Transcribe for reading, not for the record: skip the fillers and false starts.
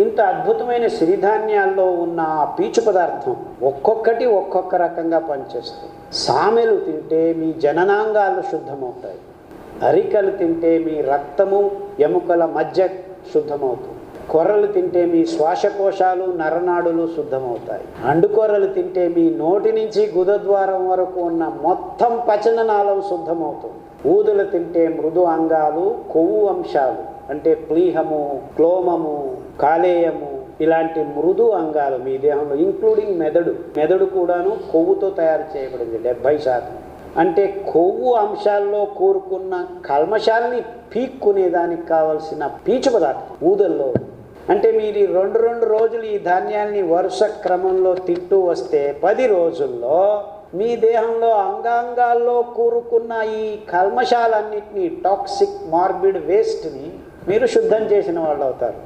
ఇంత అద్భుతమైన సిరిధాన్యాల్లో ఉన్న ఆ పీచు పదార్థం ఒక్కొక్కటి ఒక్కొక్క రకంగా పనిచేస్తుంది. సామెలు తింటే మీ జననాంగాలు శుద్ధమవుతాయి. అరికలు తింటే మీ రక్తము ఎముకల మధ్య శుద్ధమవుతుంది. కొర్రలు తింటే మీ శ్వాసకోశాలు నరనాడులు శుద్ధమవుతాయి. అండుకొర్రలు తింటే మీ నోటి నుంచి గుదద్వారం వరకు ఉన్న మొత్తం పచననాళం శుద్ధమవుతుంది. ఊదులు తింటే మృదు అంగాలు, కొవ్వు అంశాలు అంటే ప్లీహము, క్లోమము, కాలేయము ఇలాంటి మృదు అంగాలు మీ దేహంలో, ఇంక్లూడింగ్ మెదడు కూడాను కొవ్వుతో తయారు చేయబడింది 70%. అంటే కొవ్వు అంశాల్లో కూరుకున్న కల్మషాలని పీక్కునేదానికి కావలసిన పీచు పదార్థం ఊదల్లో. అంటే మీరు 2 రోజులు ఈ ధాన్యాన్ని వరుస క్రమంలో తింటూ వస్తే 10 రోజుల్లో మీ దేహంలో అంగాంగాల్లో కూరుకున్న ఈ కల్మషాలన్నింటినీ, టాక్సిక్ మార్బిడ్ వేస్ట్ని మీరు శుద్ధం చేసిన వాళ్ళు అవుతారు.